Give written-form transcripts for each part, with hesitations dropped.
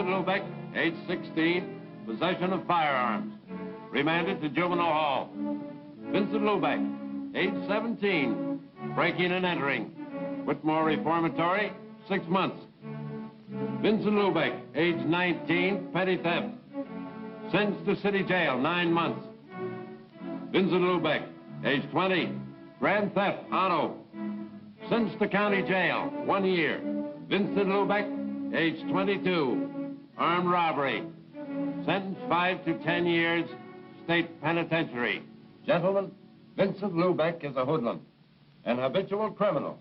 Vincent Lubeck, age 16, possession of firearms. Remanded to juvenile hall. Vincent Lubeck, age 17, breaking and entering. Whitmore Reformatory, 6 months. Vincent Lubeck, age 19, petty theft. Sentenced to city jail, 9 months. Vincent Lubeck, age 20, grand theft, auto. Sentenced to county jail, 1 year. Vincent Lubeck, age 22, armed robbery. Sentenced 5 to 10 years, state penitentiary. Gentlemen, Vincent Lubeck is a hoodlum, an habitual criminal.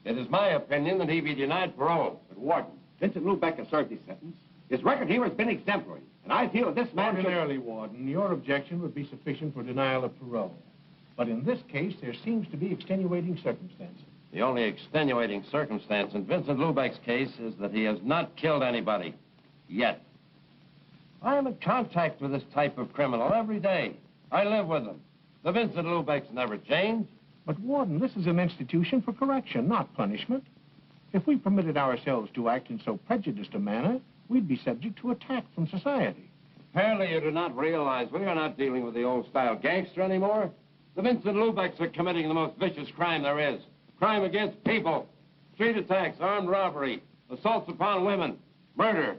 It is my opinion that he be denied parole. But, Warden, Vincent Lubeck has served his sentence. His record here has been exemplary, and I feel that this man Ordinarily, Warden, your objection would be sufficient for denial of parole. But in this case, there seems to be extenuating circumstances. The only extenuating circumstance in Vincent Lubeck's case is that he has not killed anybody. Yet. I am in contact with this type of criminal every day. I live with them. The Vincent Lubecks never change. But, Warden, this is an institution for correction, not punishment. If we permitted ourselves to act in so prejudiced a manner, we'd be subject to attack from society. Apparently you do not realize we are not dealing with the old-style gangster anymore. The Vincent Lubecks are committing the most vicious crime there is. Crime against people, street attacks, armed robbery, assaults upon women, murder.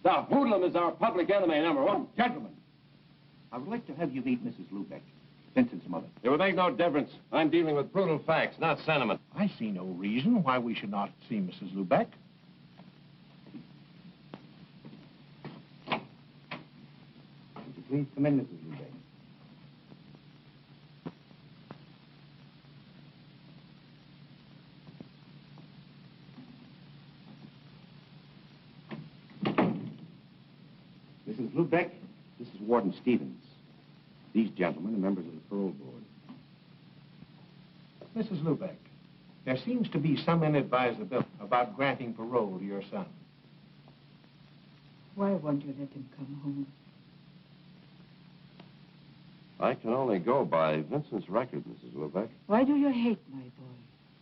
The hoodlum is our public enemy, #1. Gentlemen, I would like to have you meet Mrs. Lubeck, Vincent's mother. It would make no difference. I'm dealing with brutal facts, not sentiment. I see no reason why we should not see Mrs. Lubeck. Would you please come in, Mrs. Lubeck? Mrs. Lubeck, this is Warden Stevens. These gentlemen are members of the parole board. Mrs. Lubeck, there seems to be some inadvisability about granting parole to your son. Why won't you let him come home? I can only go by Vincent's record, Mrs. Lubeck. Why do you hate my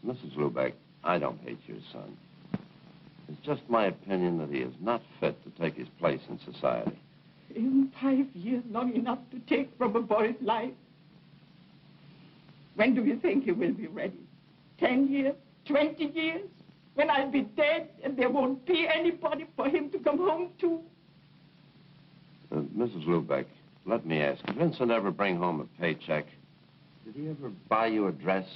boy? Mrs. Lubeck, I don't hate your son. It's just my opinion that he is not fit to take his place in society. In 5 years, long enough to take from a boy's life. When do you think he will be ready? 10 years? 20 years? When I'll be dead and there won't be anybody for him to come home to? Mrs. Lubeck, let me ask, did Vincent ever bring home a paycheck? Did he ever buy you a dress?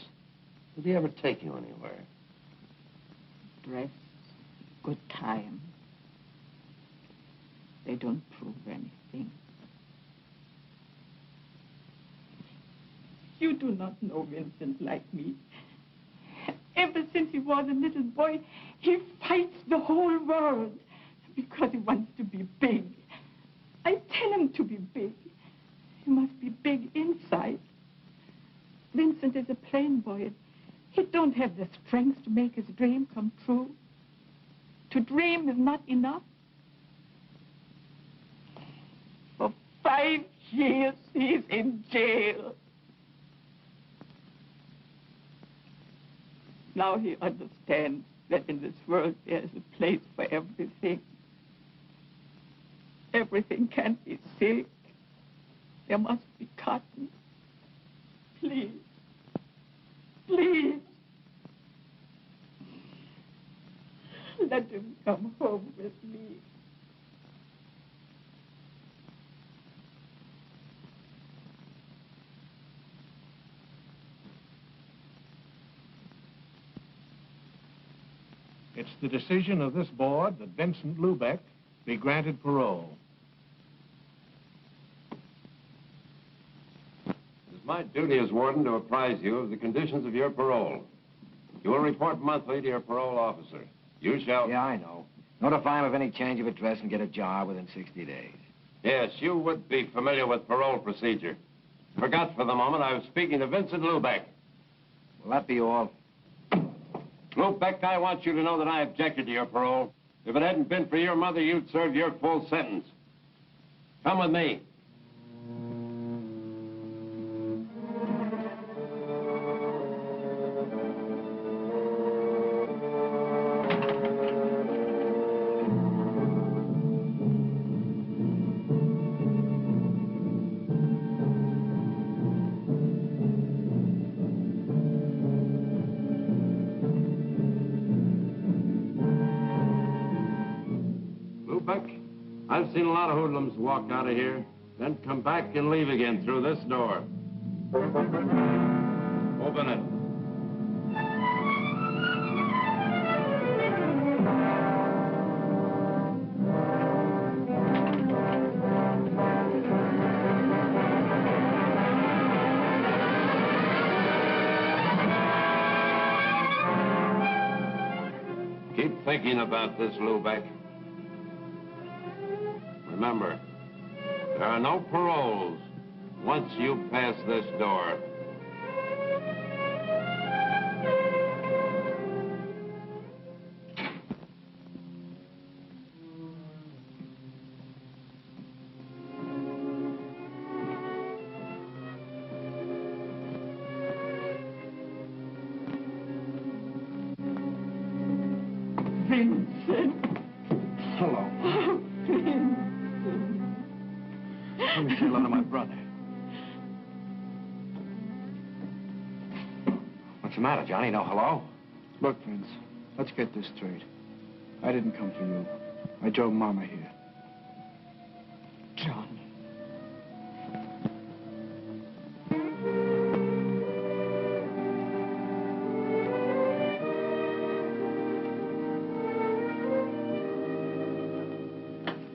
Did he ever take you anywhere? Dress, good time. They don't prove anything. You do not know Vincent like me. Ever since he was a little boy, he fights the whole world because he wants to be big. I tell him to be big. He must be big inside. Vincent is a plain boy. He don't have the strength to make his dream come true. To dream is not enough. For 5 years, he's in jail. Now he understands that in this world there is a place for everything. Everything can't be silk. There must be cotton. Please. Please. Let him come home with me. It's the decision of this board that Vincent Lubeck be granted parole. It is my duty as warden to apprise you of the conditions of your parole. You will report monthly to your parole officer. You shall... Yeah, I know. Notify him of any change of address and get a job within 60 days. Yes, you would be familiar with parole procedure. Forgot for the moment I was speaking to Vincent Lubeck. Will that be all? Lubeck, I want you to know that I objected to your parole. If it hadn't been for your mother, you'd serve your full sentence. Come with me. Lubeck, I've seen a lot of hoodlums walk out of here, then come back and leave again through this door. Open it. Keep thinking about this, Lubeck. Remember, there are no paroles once you pass this door. Vincent. Hello. Vincent. Let me say hello to my brother. What's the matter, Johnny? No hello? Look, Vince, let's get this straight. I didn't come for you. I drove Mama here. Johnny.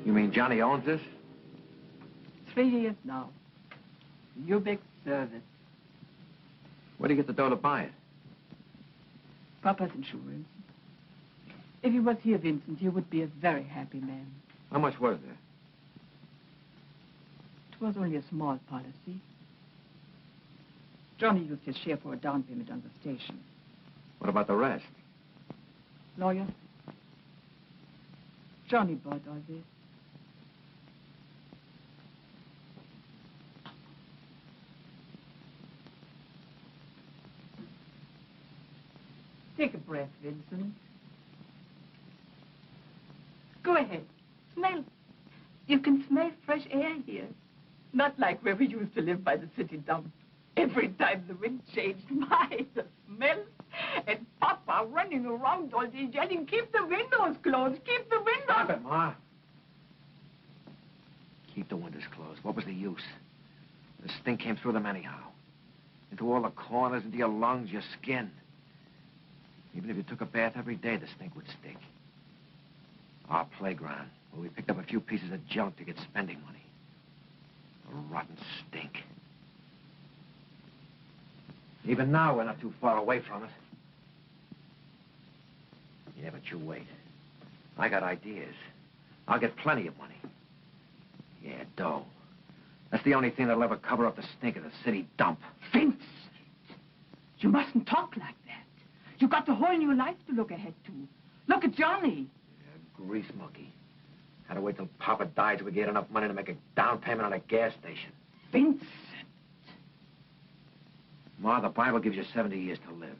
You mean Johnny owns this? 3 years now. Your big service. Where'd you get the dough to buy it? Papa's insurance. If he was here, Vincent, you would be a very happy man. How much was there? It was only a small policy. Johnny used his share for a down payment on the station. What about the rest? Lawyer? Johnny bought all this. Take a breath, Vincent. Go ahead. Smell. You can smell fresh air here. Not like where we used to live by the city dump. Every time the wind changed, my, the smell. And Papa running around all day yelling, keep the windows closed, keep the windows... Stop it, Ma. Keep the windows closed. What was the use? The stink came through them anyhow. Into all the corners, into your lungs, your skin. Even if you took a bath every day, the stink would stick. Our playground, where we picked up a few pieces of junk to get spending money. A rotten stink. Even now, we're not too far away from it. Yeah, but you wait. I got ideas. I'll get plenty of money. Yeah, dough. That's the only thing that'll ever cover up the stink of the city dump. Vince! You mustn't talk like that. You got the whole new life to look ahead to. Look at Johnny. Yeah, grease monkey. Had to wait till Papa died till we get enough money to make a down payment on a gas station. Vincent. Ma, the Bible gives you 70 years to live.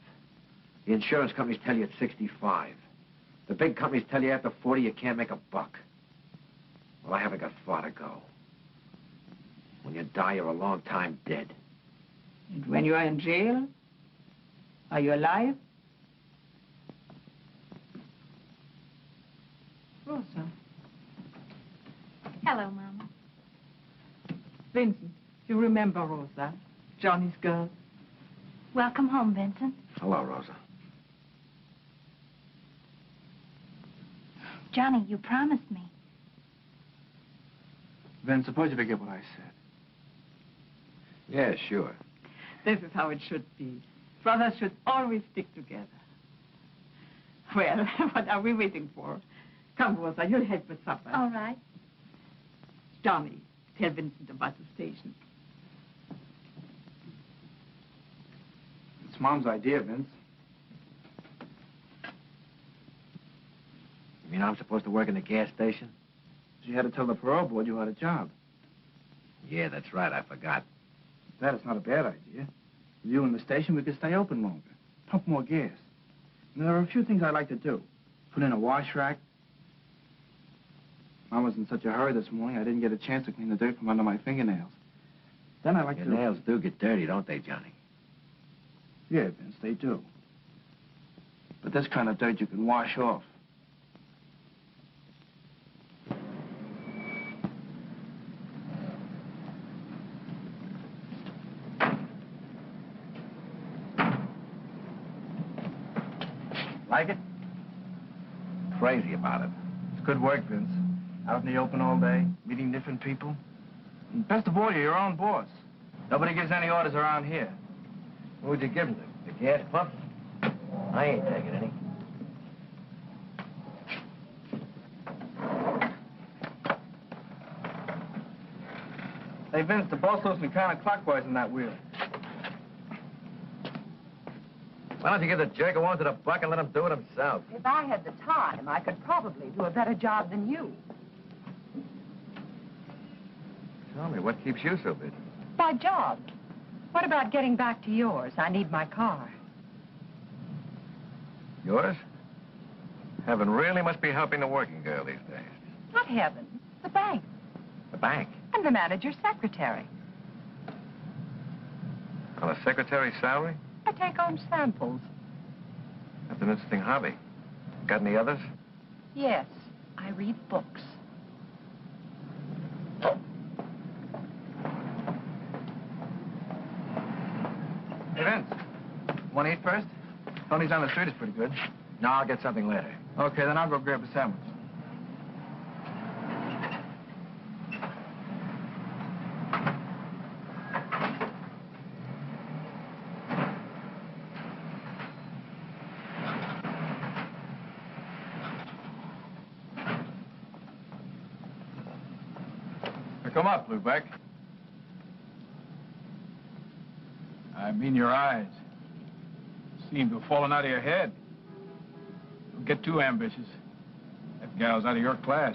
The insurance companies tell you at 65. The big companies tell you after 40 you can't make a buck. Well, I haven't got far to go. When you die, you're a long time dead. And when you are in jail, are you alive? Rosa. Hello, Mama. Vincent, you remember Rosa, Johnny's girl? Welcome home, Vincent. Hello, Rosa. Johnny, you promised me. Vince, suppose you forget what I said. Yeah, sure. This is how it should be. Brothers should always stick together. Well, what are we waiting for? Come, Rosa, you'll help with supper. All right. Johnny, tell Vincent about the station. It's Mom's idea, Vince. You mean I'm supposed to work in the gas station? She had to tell the parole board you had a job. Yeah, that's right. I forgot. That is not a bad idea. With you in the station, we could stay open longer. Pump more gas. And there are a few things I'd like to do. Put in a wash rack. Mom was in such a hurry this morning, I didn't get a chance to clean the dirt from under my fingernails. Then I'd like Your to... nails do get dirty, don't they, Johnny? Yeah, Vince, they do. But this kind of dirt you can wash off. Like it? Crazy about it. It's good work, Vince. Out in the open all day, meeting different people. And best of all, you're your own boss. Nobody gives any orders around here. Who'd you give them to? The gas pump? I ain't taking any. Hey, Vince, the boss supposed to be counterclockwise in that wheel. Why don't you give the jerk who wants it a buck and let him do it himself? If I had the time, I could probably do a better job than you. Tell me, what keeps you so busy? My job. What about getting back to yours? I need my car. Yours? Heaven really must be helping the working girl these days. Not heaven, the bank. The bank? I'm the manager's secretary. On a secretary's salary? I take home samples. That's an interesting hobby. Got any others? Yes, I read books. Hey, Vince, want to eat first? Tony's on the street is pretty good. No, I'll get something later. Okay, then I'll go grab a sandwich. Come up, Lubeck. I mean your eyes. Seem to have fallen out of your head. Don't get too ambitious. That gal's out of your class.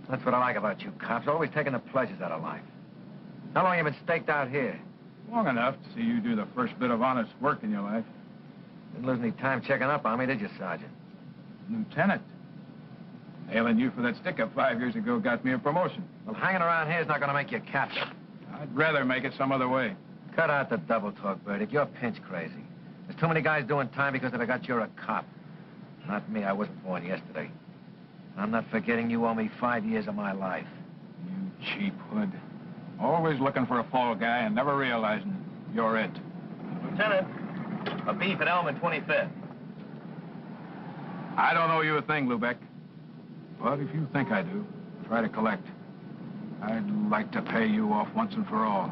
That's what I like about you cops. Always taking the pleasures out of life. How long you been staked out here? Long enough to see you do the first bit of honest work in your life. Didn't lose any time checking up on me, did you, Sergeant? Lieutenant. Nailing you for that stick-up 5 years ago got me a promotion. Well, hanging around here is not going to make you captain. I'd rather make it some other way. Cut out the double talk, Burdick. You're pinch crazy. There's too many guys doing time because they got you're a cop. Not me. I wasn't born yesterday. I'm not forgetting you owe me 5 years of my life. You cheap hood. Always looking for a fall guy and never realizing you're it. Lieutenant, a beef at Elm and 25th. I don't owe you a thing, Lubeck. But if you think I do, try to collect. I'd like to pay you off once and for all.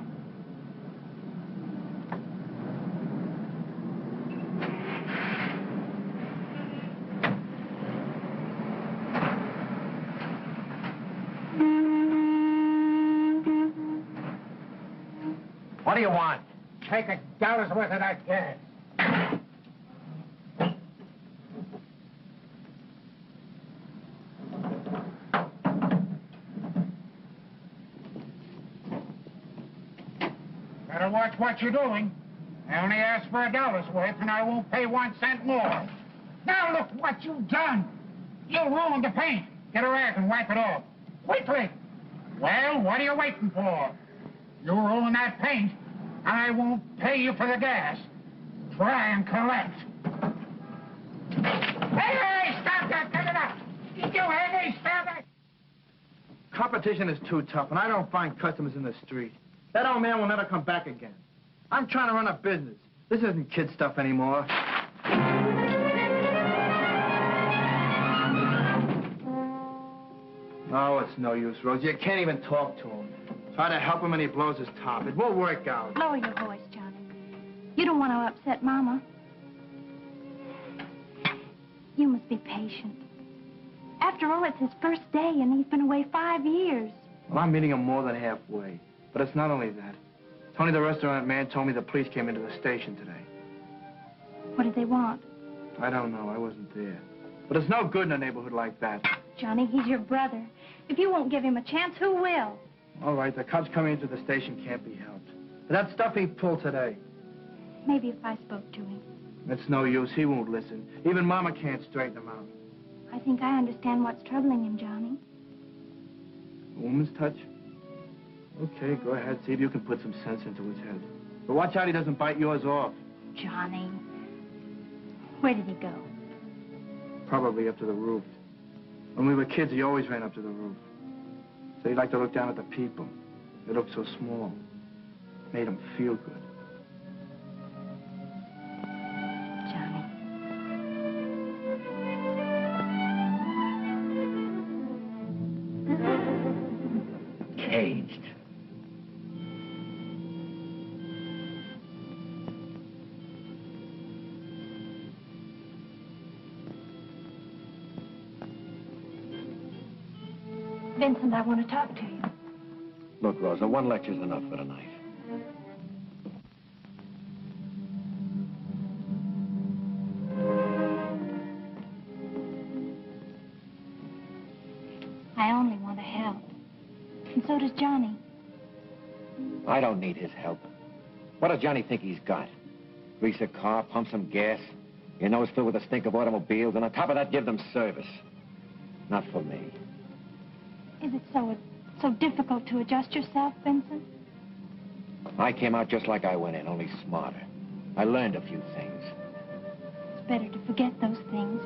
What do you want? Take $1 worth of that gas. Better watch what you're doing. I only asked for $1's worth, and I won't pay 1 cent more. Now look what you've done. You ruined the paint. Get a rag and wipe it off. Quickly. Well, what are you waiting for? You ruin that paint, and I won't pay you for the gas. Try and collect. Hey, stop that! Cut it up! You hear me? Stop it! Competition is too tough, and I don't find customers in the street. That old man will never come back again. I'm trying to run a business. This isn't kid stuff anymore. Oh, it's no use, Rose. You can't even talk to him. Try to help him and he blows his top. It won't work out. Lower your voice, Johnny. You don't want to upset Mama. You must be patient. After all, it's his first day, and he's been away 5 years. Well, I'm meeting him more than halfway. But it's not only that. Tony, the restaurant man, told me the police came into the station today. What did they want? I don't know. I wasn't there. But it's no good in a neighborhood like that. Johnny, he's your brother. If you won't give him a chance, who will? All right, the cops coming into the station can't be helped. But that stuff he pulled today, Maybe if I spoke to him. it's no use. He won't listen. Even Mama can't straighten him out. I think I understand what's troubling him, Johnny. A woman's touch? Okay, go ahead. See if you can put some sense into his head. But watch out he doesn't bite yours off. Johnny. Where did he go? Probably up to the roof. When we were kids, he always ran up to the roof. So he liked to look down at the people. They looked so small. Made him feel good. Johnny. caged. Vincent, I want to talk to you. Look, Rosa, one lecture's enough for tonight. I only want to help. And so does Johnny. I don't need his help. What does Johnny think he's got? Grease a car, pump some gas, your nose filled with the stink of automobiles, and on top of that, give them service. Not for me. Is it so difficult to adjust yourself, Vincent? I came out just like I went in, only smarter. I learned a few things. It's better to forget those things.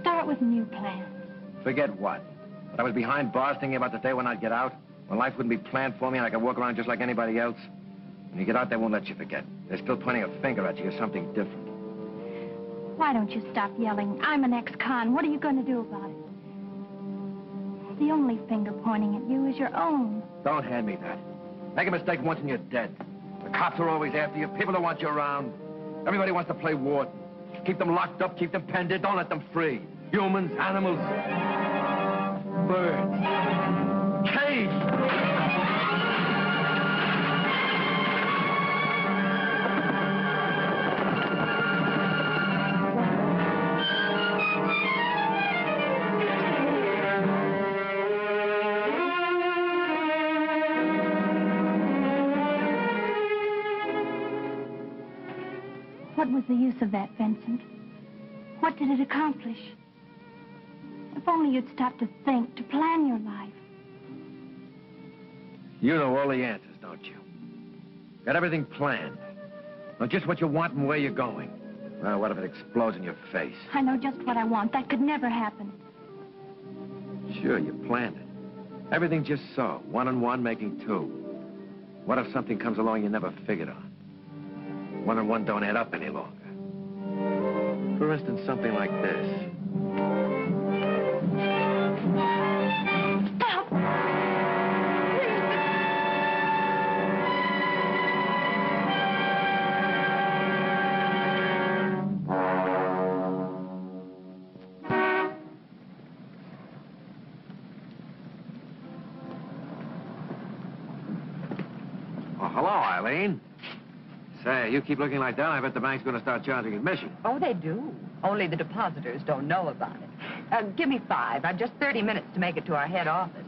Start with new plans. Forget what? That I was behind bars thinking about the day when I'd get out? When life wouldn't be planned for me and I could walk around just like anybody else? When you get out, they won't let you forget. They're still pointing a finger at you or something different. Why don't you stop yelling? I'm an ex-con. What are you going to do about it? The only finger pointing at you is your own. Don't hand me that. Make a mistake once and you're dead. The cops are always after you. People don't want you around. Everybody wants to play warden. Keep them locked up, keep them penned in. Don't let them free. Humans, animals, birds, caged. What was the use of that, Vincent? What did it accomplish? If only you'd stop to think, to plan your life. You know all the answers, don't you? Got everything planned. Know just what you want and where you're going. Well, what if it explodes in your face? I know just what I want. That could never happen. Sure, you planned it. Everything just so. 1 and 1 making 2. What if something comes along you never figured on? 1 and 1 don't add up any longer. For instance, something like this. Stop! Oh, hello, Eileen. Say, you keep looking like that, I bet the bank's going to start charging admission. Oh, they do. Only the depositors don't know about it. Give me 5. I've just 30 minutes to make it to our head office.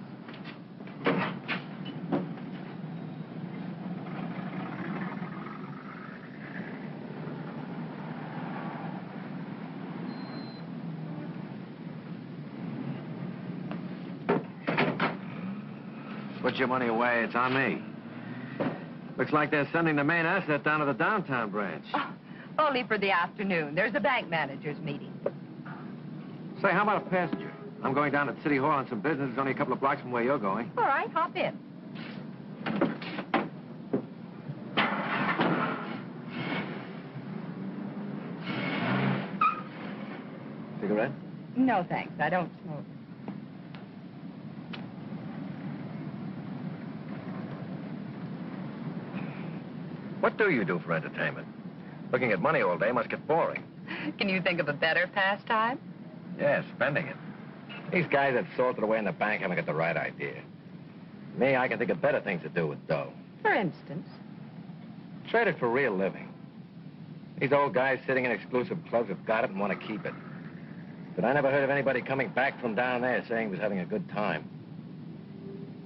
Put your money away, it's on me. Looks like they're sending the main asset down to the downtown branch. Oh, only for the afternoon. There's a bank manager's meeting. Say, how about a passenger? I'm going down to City Hall on some business. It's only a couple of blocks from where you're going. All right, hop in. Cigarette? No, thanks. I don't smoke. What do you do for entertainment? Looking at money all day must get boring. Can you think of a better pastime? Yeah, spending it. These guys that salted away in the bank haven't got the right idea. Me, I can think of better things to do with dough. For instance? Trade it for real living. These old guys sitting in exclusive clubs have got it and want to keep it. But I never heard of anybody coming back from down there saying he was having a good time.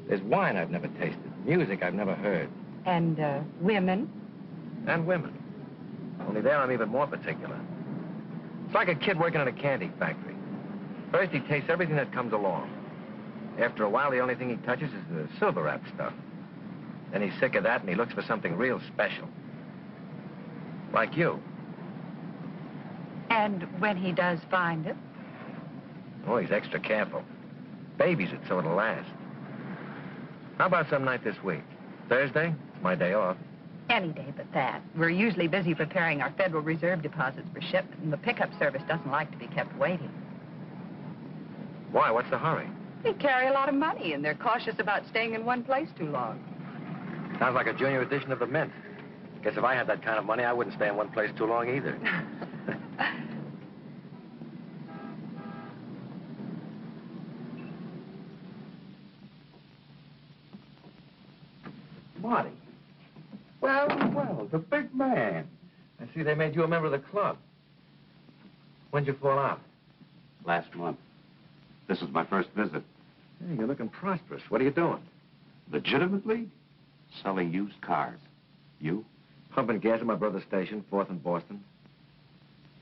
There's wine I've never tasted, music I've never heard. And, women? And women. Only there I'm even more particular. It's like a kid working in a candy factory. First he tastes everything that comes along. After a while, the only thing he touches is the silver wrap stuff. Then he's sick of that and he looks for something real special. Like you. And when he does find it? Oh, he's extra careful. Babies it so it'll last. How about some night this week? Thursday? It's my day off. Any day but that. We're usually busy preparing our Federal Reserve deposits for shipment, and the pickup service doesn't like to be kept waiting. Why? What's the hurry? They carry a lot of money, and they're cautious about staying in one place too long. Sounds like a junior edition of the Mint. Guess if I had that kind of money, I wouldn't stay in one place too long either. Marty. Well, well, the big man. I see they made you a member of the club. When'd you fall out? Last month. This is my first visit. Hey, you're looking prosperous. What are you doing? Legitimately? Selling used cars. You? Pumping gas at my brother's station, 4th and Boston.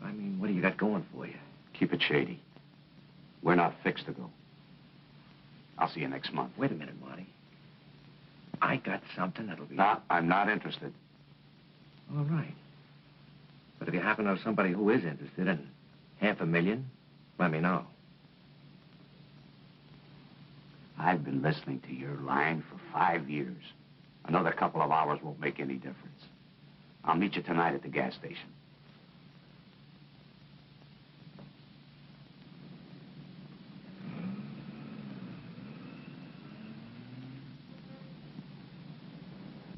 I mean, what do you got going for you? Keep it shady. We're not fixed to go. I'll see you next month. Wait a minute, Marty. I got something that'll be... No, I'm not interested. All right. But if you happen to know somebody who is interested in $500,000, let me know. I've been listening to your line for 5 years. Another couple of hours won't make any difference. I'll meet you tonight at the gas station.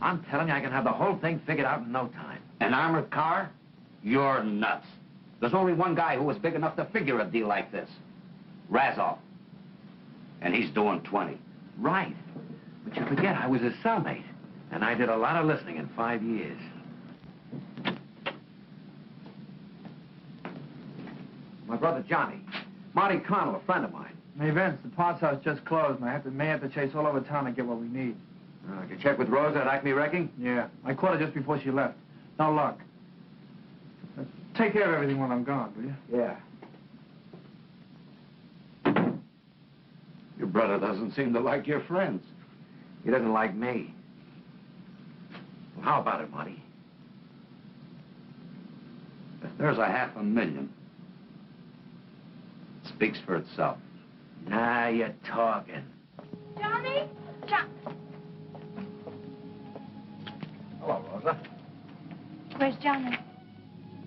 I'm telling you, I can have the whole thing figured out in no time. An armored car? You're nuts. There's only one guy who was big enough to figure a deal like this. Razov. And he's doing 20. Right. But you forget, I was his cellmate. And I did a lot of listening in 5 years. My brother Johnny. Marty Connell, a friend of mine. Hey, Vince, the parts house just closed, and I may have to chase all over town to get what we need. Did you check with Rosa at Acme Wrecking? Yeah, I caught her just before she left. No luck. Take care of everything when I'm gone, will you? Yeah. Your brother doesn't seem to like your friends. He doesn't like me. Well, how about it, Marty? If there's $500,000, it speaks for itself. Now you're talking. Johnny? Hello, Rosa. Where's Johnny?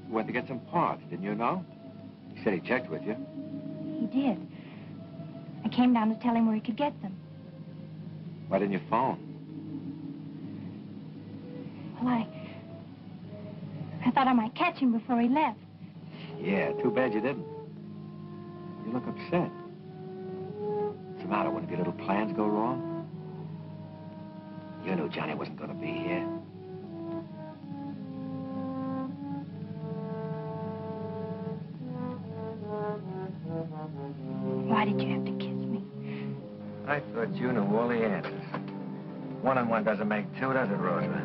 You went to get some parts, didn't you know? He said he checked with you. He did. I came down to tell him where he could get them. Why didn't you phone? Well, I thought I might catch him before he left. Yeah, too bad you didn't. You look upset. What's the matter? One of your little plans go wrong? You knew Johnny wasn't going to be here. Why did you have to kiss me? I thought you knew all the answers. 1 and 1 doesn't make 2, does it, Rosa?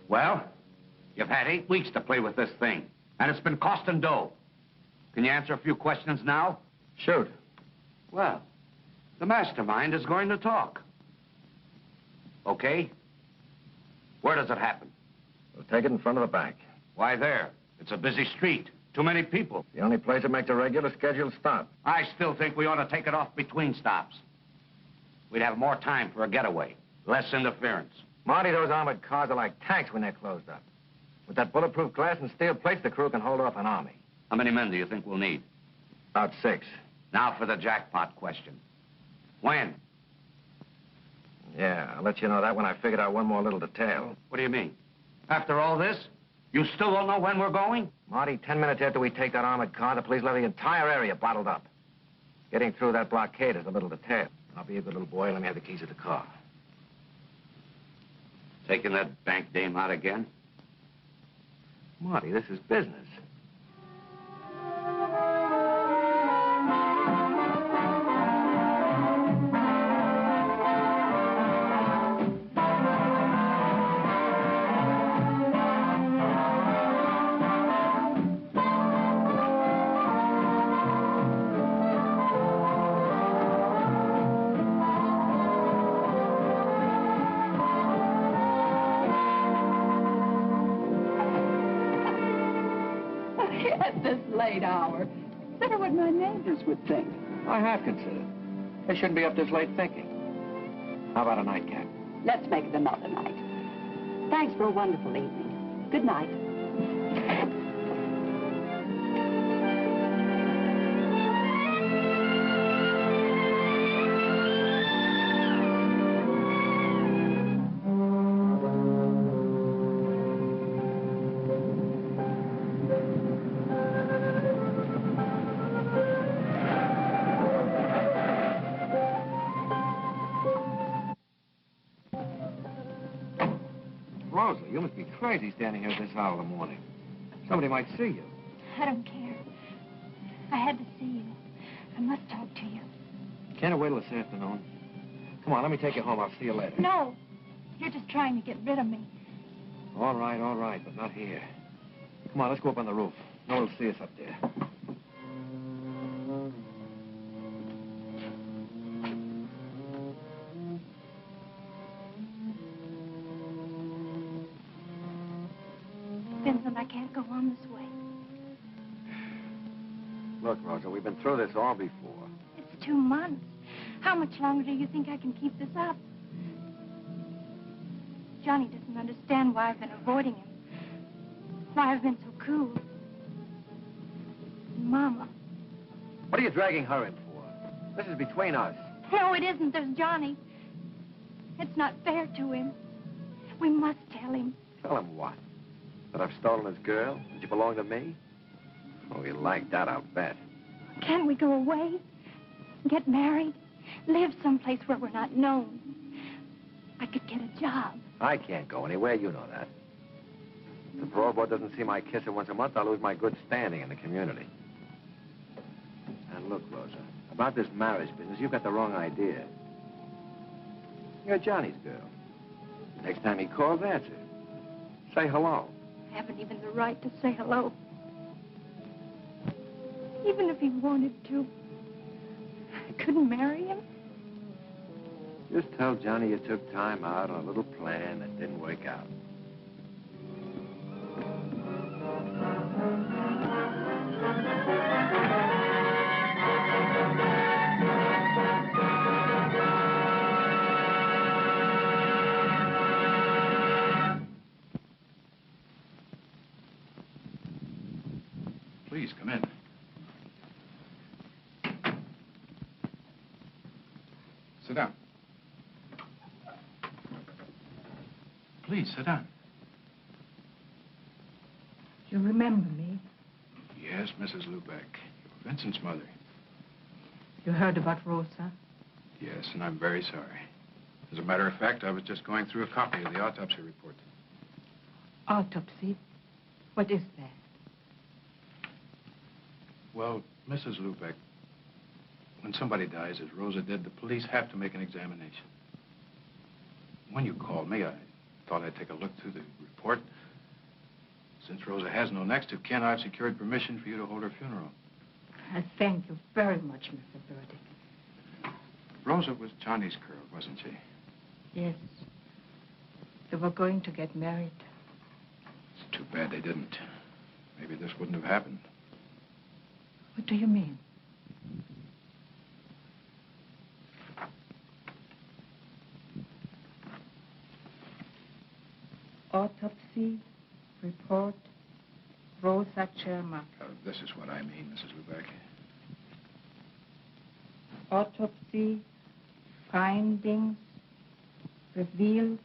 Well, you've had 8 weeks to play with this thing, and it's been costing dough. Can you answer a few questions now? Shoot. Well, the mastermind is going to talk. Okay? Where does it happen? We'll take it in front of the bank. Why there? It's a busy street. Too many people. The only place that makes a regular scheduled stop. I still think we ought to take it off between stops. We'd have more time for a getaway. Less interference. Marty, those armored cars are like tanks when they're closed up. With that bulletproof glass and steel plates, the crew can hold off an army. How many men do you think we'll need? About 6. Now for the jackpot question. When? Yeah, I'll let you know that when I figured out one more little detail. What do you mean? After all this, you still don't know when we're going? Marty, 10 minutes after we take that armored car, the police will have the entire area bottled up. Getting through that blockade is a little detail. I'll be a good little boy and let me have the keys of the car. Taking that bank dame out again? Marty, this is business. At this late hour. The my neighbors would think. I have considered. They shouldn't be up this late thinking. How about a nightcap? Let's make it another night. Thanks for a wonderful evening. Good night. Rosa, you must be crazy standing here at this hour of the morning. Somebody might see you. I don't care. I had to see you. I must talk to you. Can't I wait till this afternoon? Come on, let me take you home. I'll see you later. No. You're just trying to get rid of me. All right, but not here. Come on, let's go up on the roof. No one will see us up there. Vincent, I can't go on this way. Look, Rosa, we've been through this all before. It's 2 months. How much longer do you think I can keep this up? Johnny doesn't understand why I've been avoiding him. Why I've been so cool. And Mama. What are you dragging her in for? This is between us. No, it isn't. There's Johnny. It's not fair to him. We must tell him. Tell him what? That I've stolen his girl? That you belong to me? Oh, you like that, I'll bet. Can't we go away? Get married? Live someplace where we're not known? I could get a job. I can't go anywhere, you know that. If the parole board doesn't see my kisser once a month, I'll lose my good standing in the community. And look, Rosa, about this marriage business, you've got the wrong idea. You're Johnny's girl. Next time he calls, answer. Say hello. I haven't even the right to say hello. Even if he wanted to, I couldn't marry him. Just tell Johnny you took time out on a little plan that didn't work out. Please, come in. Sit down. Please, sit down. You remember me? Yes, Mrs. Lubeck. You're Vincent's mother. You heard about Rosa? Yes, and I'm very sorry. As a matter of fact, I was just going through a copy of the autopsy report. Autopsy? What is that? Well, Mrs. Lubeck, when somebody dies, as Rosa did, the police have to make an examination. When you called me, I thought I'd take a look through the report. Since Rosa has no next of kin, I've secured permission for you to hold her funeral. I thank you very much, Mr. Burdick. Rosa was Johnny's girl, wasn't she? Yes. They were going to get married. It's too bad they didn't. Maybe this wouldn't have happened. What do you mean? Autopsy report, Rosa Chermak. This is what I mean, Mrs. Lubeck. Autopsy findings revealed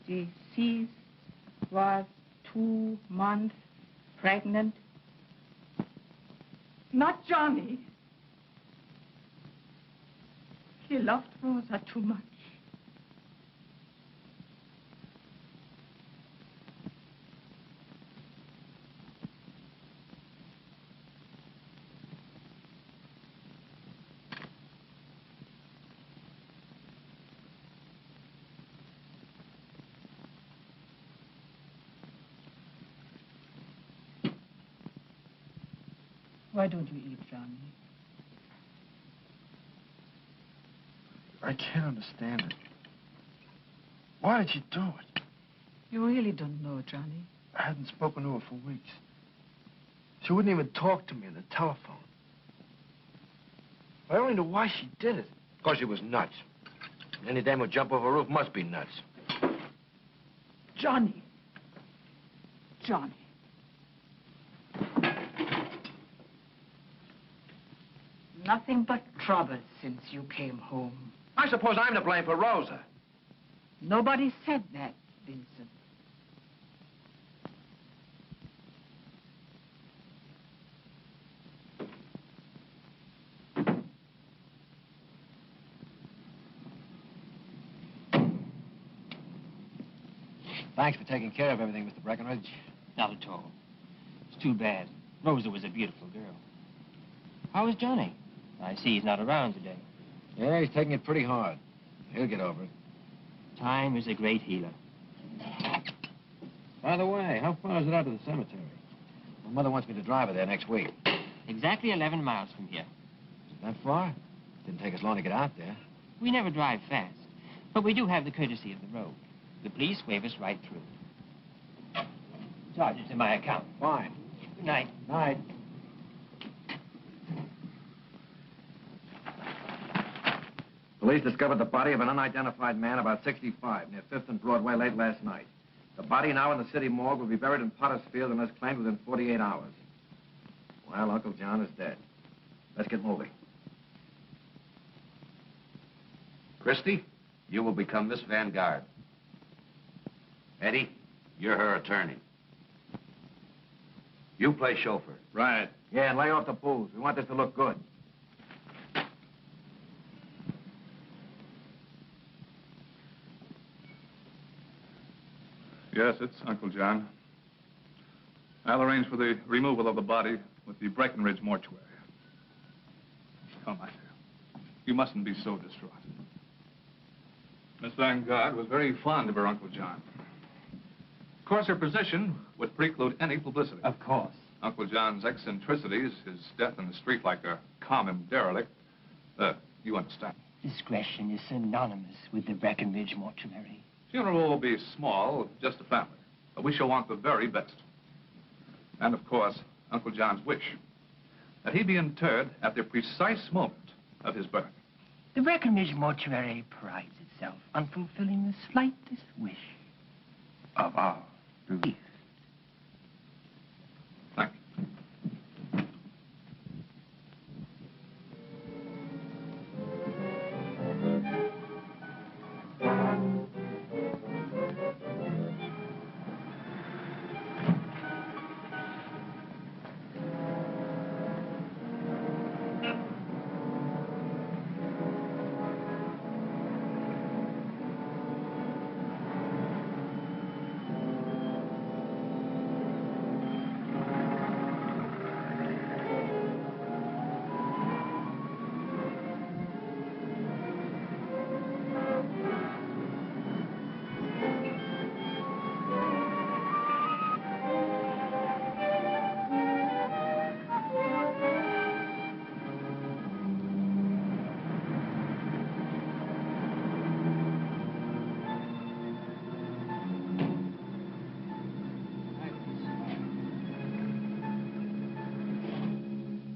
deceased was 2 months pregnant. Not Johnny. He loved Rosa too much. Why don't you eat, Johnny? I can't understand it. Why did you do it? You really don't know, Johnny. I hadn't spoken to her for weeks. She wouldn't even talk to me on the telephone. I only know why she did it. Because she was nuts. Any dame who jump over a roof must be nuts. Johnny. Johnny. Nothing but trouble since you came home. I suppose I'm to blame for Rosa. Nobody said that, Vincent. Thanks for taking care of everything, Mr. Breckenridge. Not at all. It's too bad. Rosa was a beautiful girl. How is Johnny? I see he's not around today. Yeah, he's taking it pretty hard. He'll get over it. Time is a great healer. By the way, how far is it out to the cemetery? My mother wants me to drive her there next week. Exactly 11 miles from here. Is it that far? Didn't take us long to get out there. We never drive fast, but we do have the courtesy of the road. The police wave us right through. Sergeant's in my account. Fine. Good night. Night. Police discovered the body of an unidentified man about 65 near 5th and Broadway late last night. The body now in the city morgue will be buried in Potter's Field unless claimed within 48 hours. Well, Uncle John is dead. Let's get moving. Christie, you will become Miss Vanguard. Eddie, you're her attorney. You play chauffeur. Right. Yeah, and lay off the booze. We want this to look good. Yes, it's Uncle John. I'll arrange for the removal of the body with the Breckenridge mortuary. Oh, my dear. You mustn't be so distraught. Miss Vanguard was very fond of her Uncle John. Of course, her position would preclude any publicity. Of course. Uncle John's eccentricities, his death in the street like a common derelict, you understand. Discretion is synonymous with the Breckenridge mortuary. Funeral will be small, just a family. But we shall want the very best. And, of course, Uncle John's wish that he be interred at the precise moment of his birth. The Breckenridge mortuary prides itself on fulfilling the slightest wish of our bereaved. Thank you.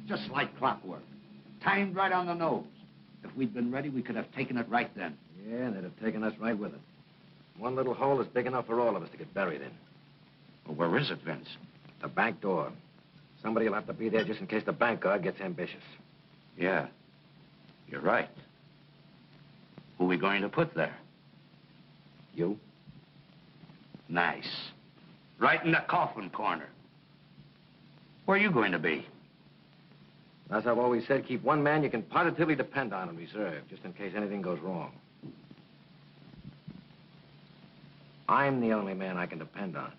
Just like clockwork. Timed right on the nose. If we'd been ready, we could have taken it right then. Yeah, and they'd have taken us right with it. One little hole is big enough for all of us to get buried in. Well, where is it, Vince? The back door. Somebody will have to be there just in case the bank guard gets ambitious. Yeah, you're right. Who are we going to put there? You? Nice. Right in the coffin corner. Where are you going to be? As I've always said, keep one man you can positively depend on in reserve, just in case anything goes wrong. I'm the only man I can depend on.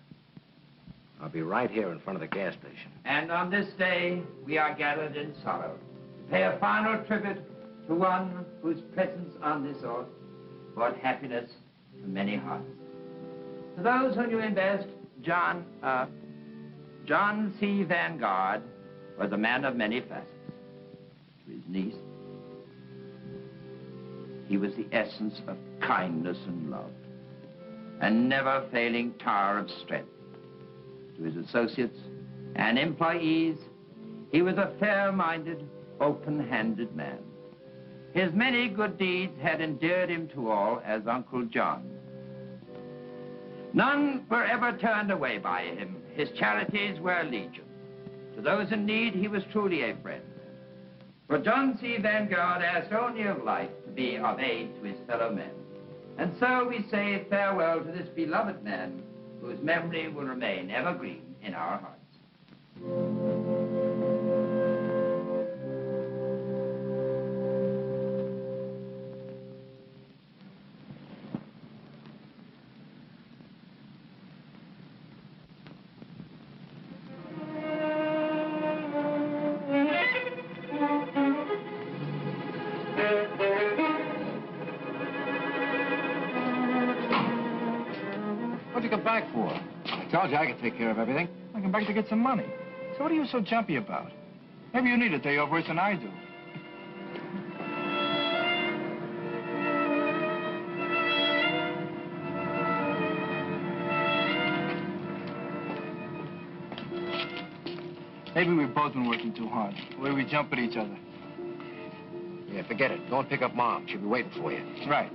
I'll be right here in front of the gas station. And on this day, we are gathered in sorrow to pay a final tribute to one whose presence on this earth brought happiness to many hearts. To those who knew him best, John C. Vanguard was a man of many facets. To his niece, he was the essence of kindness and love, a never-failing tower of strength. To his associates and employees, he was a fair-minded, open-handed man. His many good deeds had endeared him to all as Uncle John. None were ever turned away by him. His charities were legion. To those in need, he was truly a friend. For John C. Vanguard asked only of life to be of aid to his fellow men. And so we say farewell to this beloved man, whose memory will remain evergreen in our hearts. What'd you come back for? I told you I could take care of everything. I come back to get some money. So what are you so jumpy about? Maybe you need a day off worse than I do. Maybe we've both been working too hard. The way we jump at each other. Yeah, forget it. Go and pick up Mom. She'll be waiting for you. Right.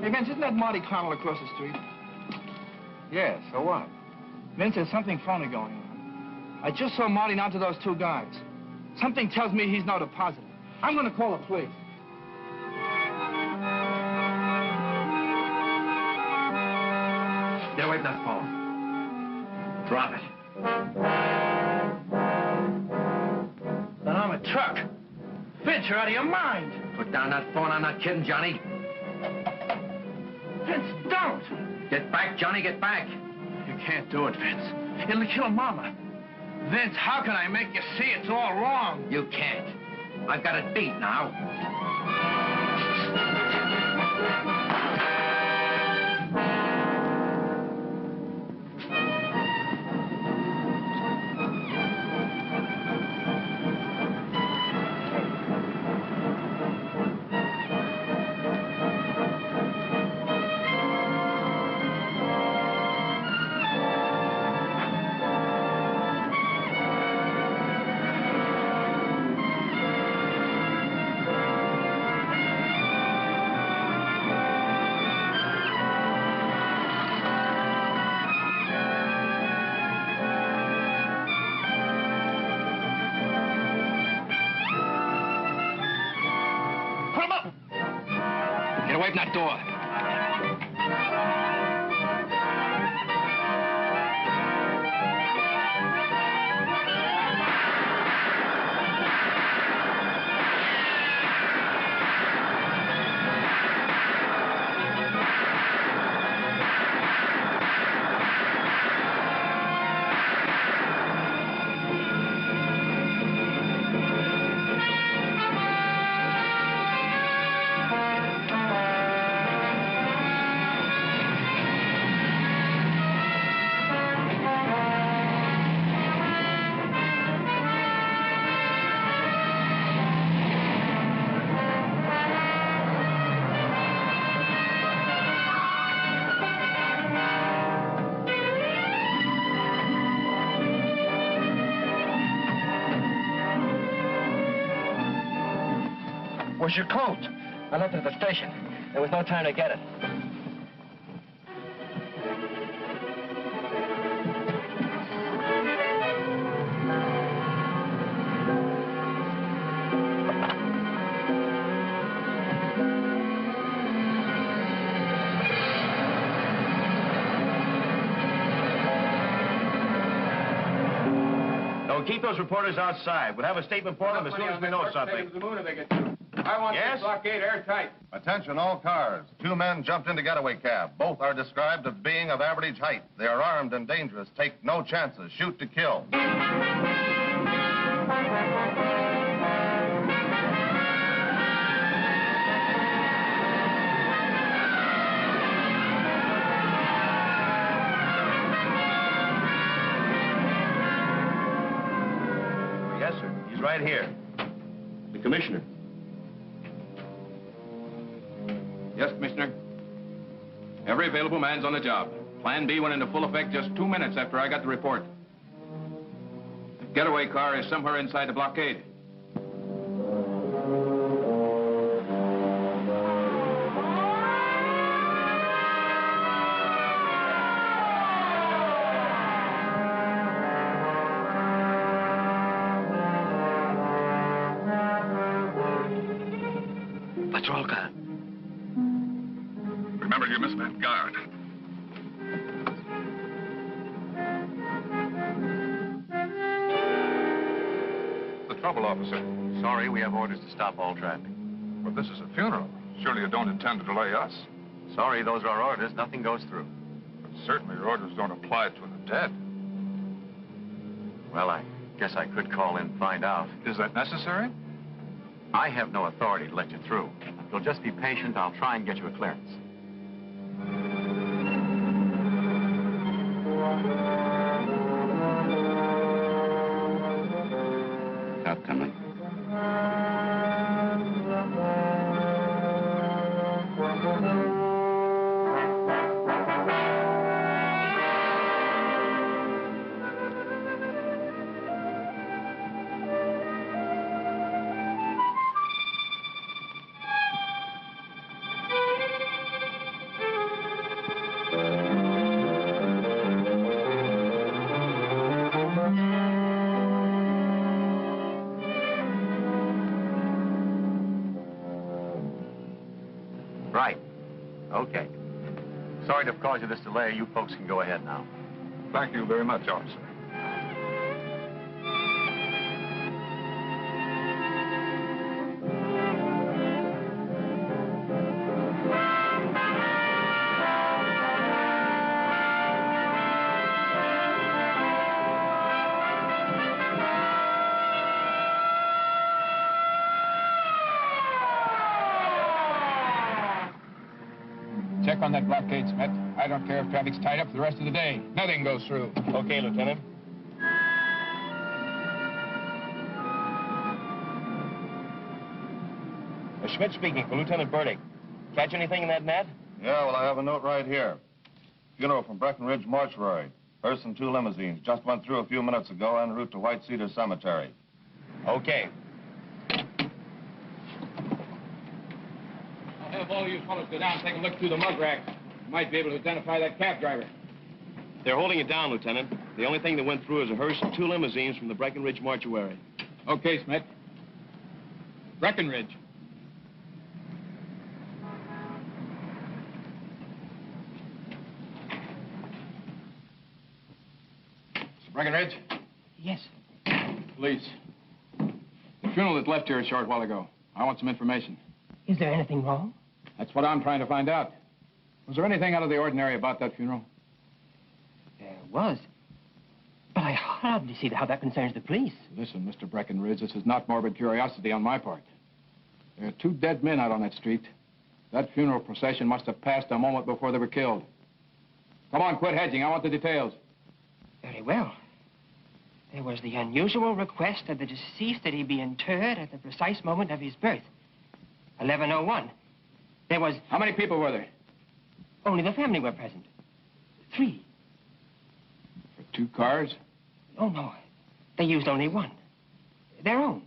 Hey, Vince, isn't that Marty Connell across the street? Yeah, so what? Vince, there's something phony going on. I just saw Marty down to those two guys. Something tells me he's not a positive. I'm going to call the police. Get away from that phone. Drop it. Then I'm a truck. Vince, you're out of your mind. Put down that phone. I'm not kidding, Johnny. Vince, don't. Get back, Johnny, get back. You can't do it, Vince. It'll kill Mama. Vince, how can I make you see it's all wrong? You can't. I've got it beat now. Get away from that door. Where's your coat? I left it at the station. There was no time to get it. No, keep those reporters outside. We'll have a statement for them as soon as we know something. I want Yes? this blockade airtight. Attention all cars. 2 men jumped into getaway cab. Both are described as being of average height. They are armed and dangerous. Take no chances. Shoot to kill. Yes, sir. He's right here. The commissioner. Yes, Commissioner. Every available man's on the job. Plan B went into full effect just 2 minutes after I got the report. The getaway car is somewhere inside the blockade. Patrol car. Remember, you missed that guard. The trouble, officer? Sorry, we have orders to stop all traffic. But this is a funeral. Surely you don't intend to delay us. Sorry, those are our orders. Nothing goes through. But certainly your orders don't apply to the dead. Well, I guess I could call in and find out. Is that necessary? I have no authority to let you through. If you'll just be patient, I'll try and get you a clearance. Not coming. Right. Okay. Sorry to have caused you this delay. You folks can go ahead now. Thank you very much, officer. Check on that blockade, Smith. I don't care if traffic's tied up for the rest of the day. Nothing goes through. Okay, Lieutenant. Schmidt speaking for Lieutenant Burdick. Catch anything in that net? Yeah, well, I have a note right here. Funeral from Breckenridge Mortuary. Hearse and 2 limousines. Just went through a few minutes ago en route to White Cedar Cemetery. Okay. I'll have all you fellows go down and take a look through the mug rack. You might be able to identify that cab driver. They're holding it down, Lieutenant. The only thing that went through is a hearse and 2 limousines from the Breckenridge Mortuary. Okay, Smith. Breckenridge. Mr. Breckenridge? Yes. Police. The funeral that left here a short while ago. I want some information. Is there anything wrong? That's what I'm trying to find out. Was there anything out of the ordinary about that funeral? There was. But I hardly see how that concerns the police. Listen, Mr. Breckenridge, this is not morbid curiosity on my part. There are 2 dead men out on that street. That funeral procession must have passed a moment before they were killed. Come on, quit hedging. I want the details. Very well. There was the unusual request of the deceased that he be interred at the precise moment of his birth. 11:01. There was... How many people were there? Only the family were present. 3. For 2 cars? Oh, no. They used only 1. Their own.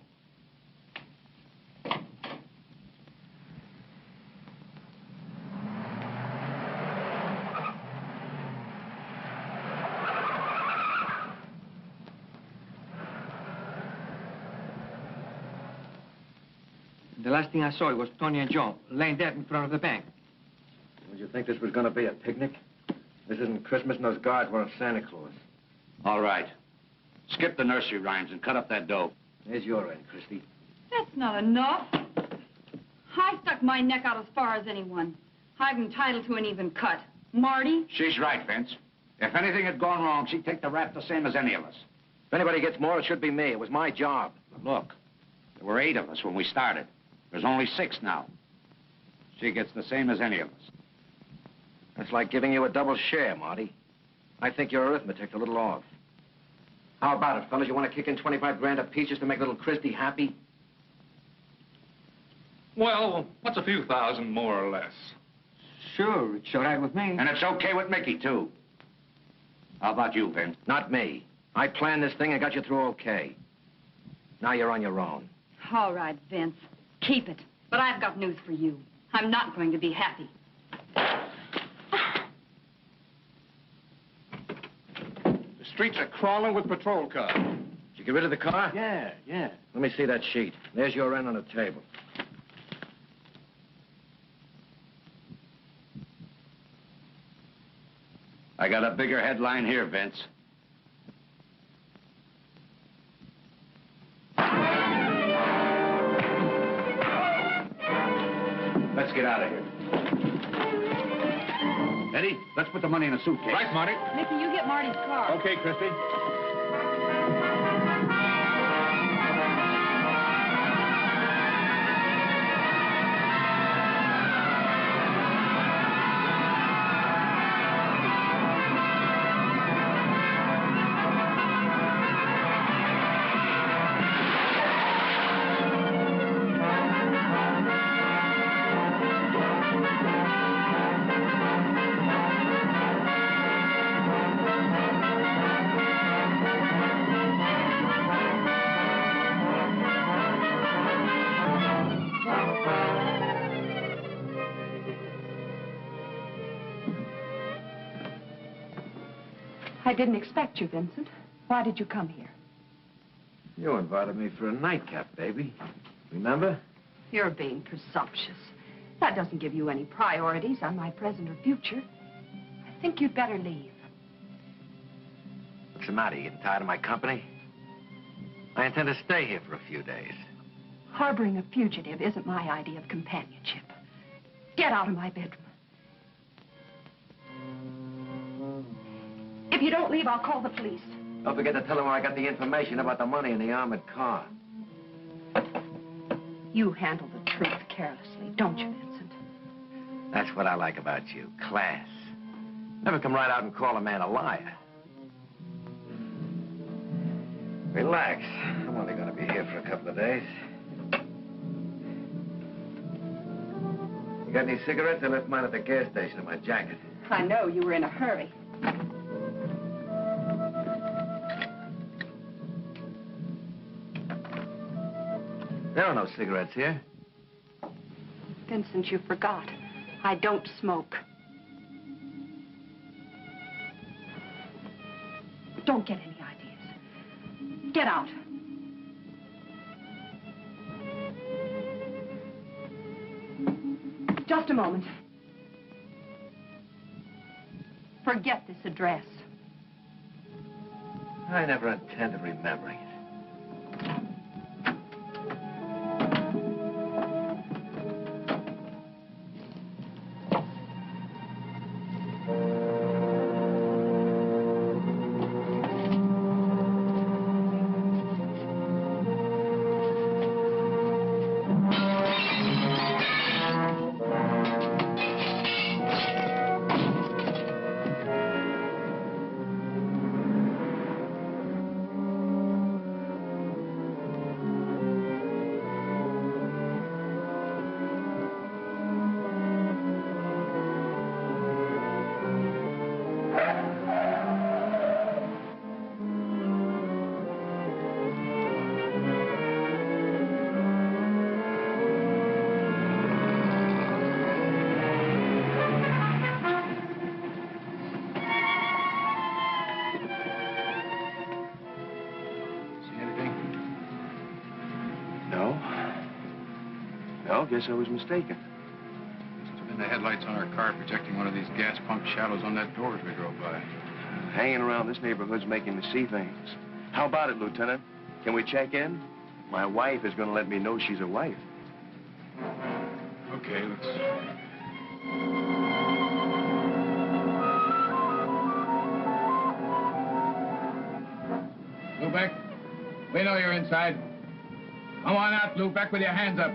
The last thing I saw was Tony and John laying dead in front of the bank. Would you think this was going to be a picnic? This isn't Christmas and those guards weren't Santa Claus. All right. Skip the nursery rhymes and cut up that dough. There's your end, Christy. That's not enough. I stuck my neck out as far as anyone. I'm entitled to an even cut. Marty? She's right, Vince. If anything had gone wrong, she'd take the rap the same as any of us. If anybody gets more, it should be me. It was my job. Look, there were 8 of us when we started. There's only 6 now. She gets the same as any of us. That's like giving you a double share, Marty. I think your arithmetic's a little off. How about it, fellas? You want to kick in 25 grand apiece just to make little Christy happy? Well, what's a few thousand more or less? Sure, it's all right with me. And it's okay with Mickey, too. How about you, Vince? Not me. I planned this thing and got you through okay. Now you're on your own. All right, Vince. Keep it. But I've got news for you. I'm not going to be happy. The streets are crawling with patrol cars. Did you get rid of the car? Yeah. Let me see that sheet. There's your end on the table. I got a bigger headline here, Vince. Let's get out of here. Eddie, let's put the money in a suitcase. Right, Marty. Mickey, you get Marty's car. Okay, Christy. I didn't expect you, Vincent. Why did you come here? You invited me for a nightcap, baby. Remember? You're being presumptuous. That doesn't give you any priorities on my present or future. I think you'd better leave. What's the matter? You getting tired of my company? I intend to stay here for a few days. Harboring a fugitive isn't my idea of companionship. Get out of my bedroom. If you don't leave, I'll call the police. Don't forget to tell them where I got the information about the money in the armored car. You handle the truth carelessly, don't you, Vincent? That's what I like about you, class. Never come right out and call a man a liar. Relax. I'm only going to be here for a couple of days. You got any cigarettes? I left mine at the gas station in my jacket. I know you were in a hurry. There are no cigarettes here. Vincent, you forgot. I don't smoke. Don't get any ideas. Get out. Just a moment. Forget this address. I never intended remembering it. Guess I was mistaken. Must have been the headlights on our car projecting one of these gas pump shadows on that door as we drove by. Hanging around this neighborhood's making me see things. How about it, Lieutenant? Can we check in? My wife is going to let me know she's a wife. Okay, let's... Lubeck, we know you're inside. Come on out, Lubeck, with your hands up.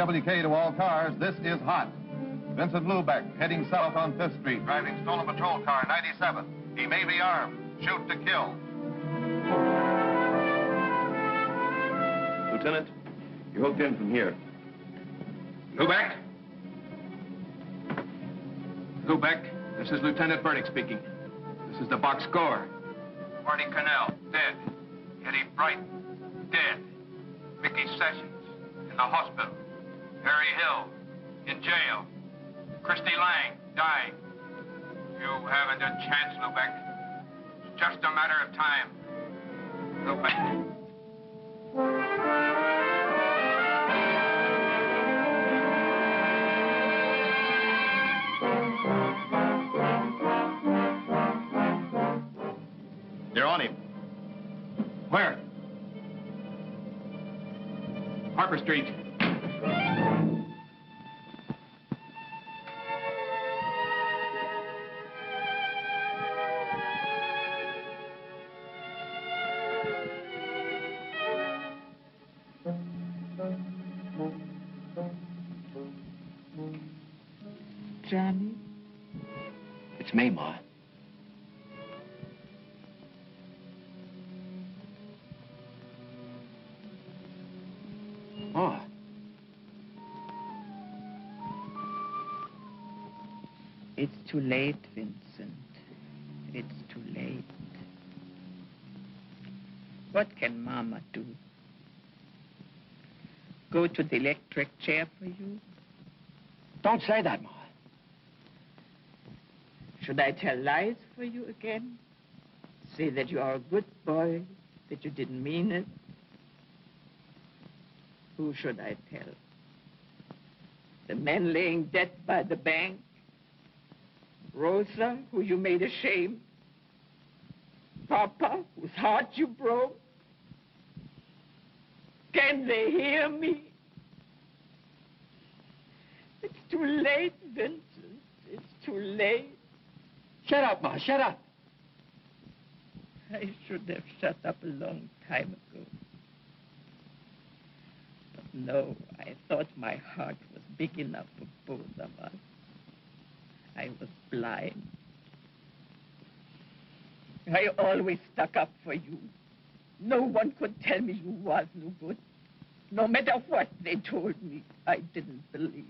KWK to all cars, this is hot. Vincent Lubeck, heading south on 5th Street, driving stolen patrol car 97. He may be armed. Shoot to kill. Lieutenant, you're hooked in from here. Lubeck? Lubeck, this is Lieutenant Burdick speaking. This is the box score. Marty Cannell, dead. Eddie Bright, dead. Mickey Sessions, in the hospital. Harry Hill, in jail. Christy Lang, dying. You haven't a chance, Lubeck. It's just a matter of time. Lubeck. They're on him. Where? Harper Street. Johnny? It's me, Ma. Ma. It's too late, Vincent. It's too late. What can Mama do? Go to the electric chair for you? Don't say that, Ma. Should I tell lies for you again? Say that you are a good boy, that you didn't mean it? Who should I tell? The man laying dead by the bank? Rosa, who you made ashamed? Papa, whose heart you broke? Can they hear me? It's too late, Vincent. It's too late. Shut up, Ma. Shut up. I should have shut up a long time ago. But no, I thought my heart was big enough for both of us. I was blind. I always stuck up for you. No one could tell me you was no good. No matter what they told me, I didn't believe.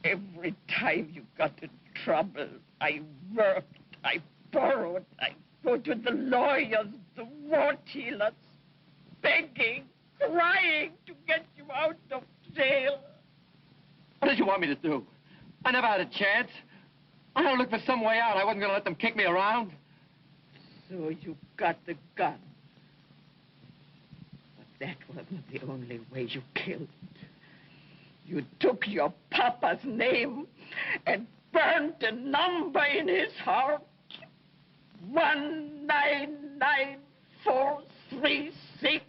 Every time you got in trouble, I worked, I borrowed, I go to the lawyers, the war dealers, begging, crying to get you out of jail. What did you want me to do? I never had a chance. I had to look for some way out. I wasn't going to let them kick me around. So you got the gun. But that wasn't the only way you killed. You took your papa's name and burned a number in his heart. 199436.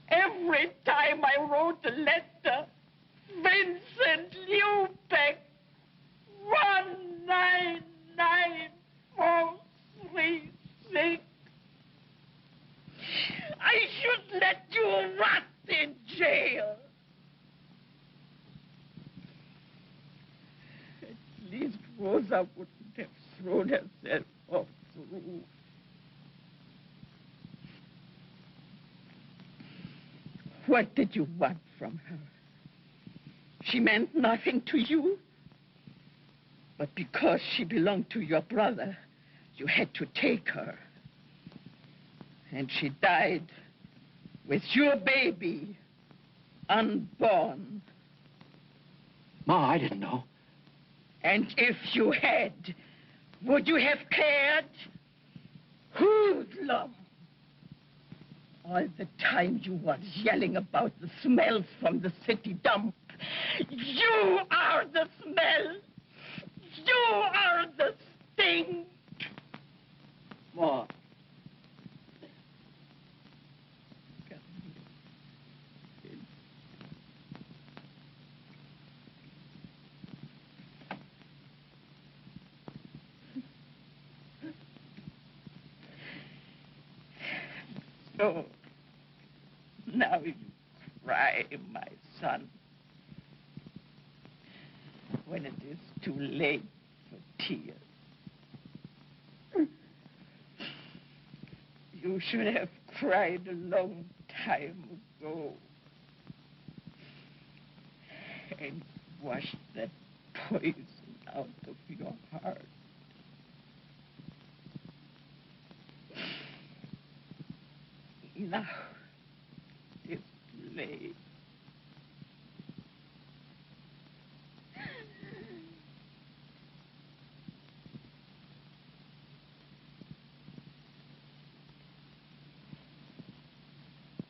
Every time I wrote a letter, Vincent Lubeck, 199436. I should let you rot in jail. At least Rosa wouldn't have thrown herself off the roof. What did you want from her? She meant nothing to you. But because she belonged to your brother, you had to take her. And she died with your baby, unborn. Ma, I didn't know. And if you had, would you have cared? Hoodlum! All the time you was yelling about the smell from the city dump. You are the smell. You are the stink. Ma. No, Now you cry, my son. When it is too late for tears. You should have cried a long time ago. And washed that poison out of your heart. Now, it's late.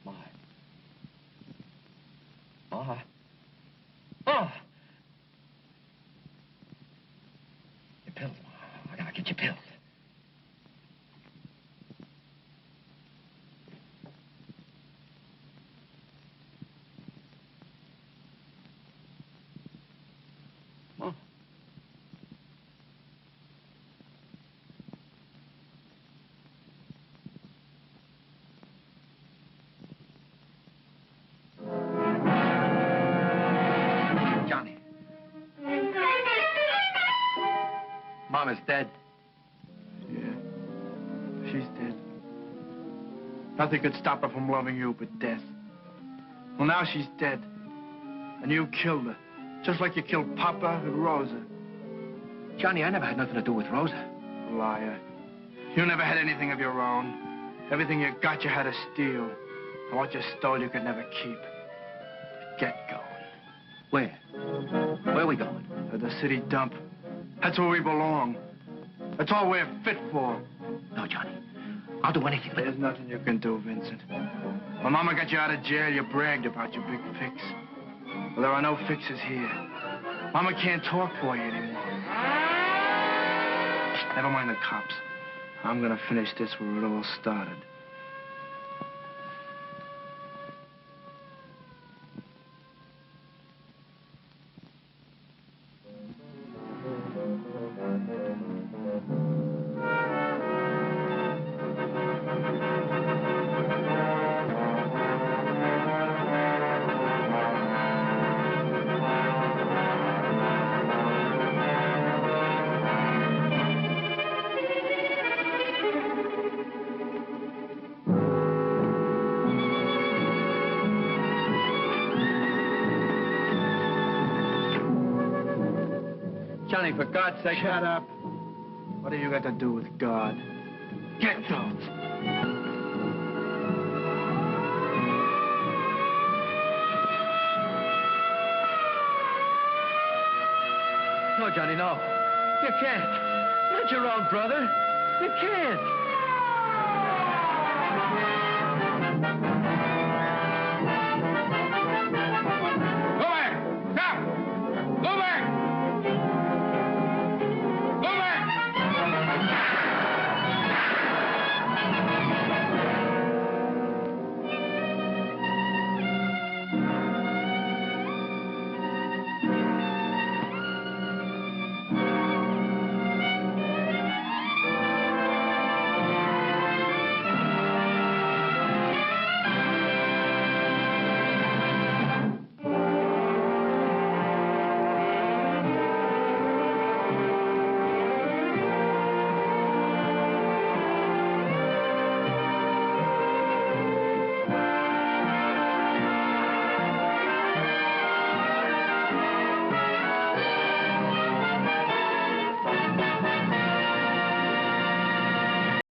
Ma. Ma. Ma. Your pills, Ma. I gotta get your pills. Ma. Johnny. Mom is dead. Yeah, she's dead. Nothing could stop her from loving you but death. Well, now she's dead. And you killed her. Just like you killed Papa and Rosa. Johnny, I never had nothing to do with Rosa. Liar. You never had anything of your own. Everything you got, you had to steal. And what you stole, you could never keep. Get going. Where? Where are we going? To the city dump. That's where we belong. That's all we're fit for. No, Johnny. I'll do anything. There's nothing you can do, Vincent. When Mama got you out of jail, you bragged about your big fix. Well, there are no fixes here. Mama can't talk for you anymore. Never mind the cops. I'm gonna finish this where it all started. Johnny, for God's sake... Shut up. What have you got to do with God? Get out. No, Johnny, no. You can't. Not your own brother. You can't.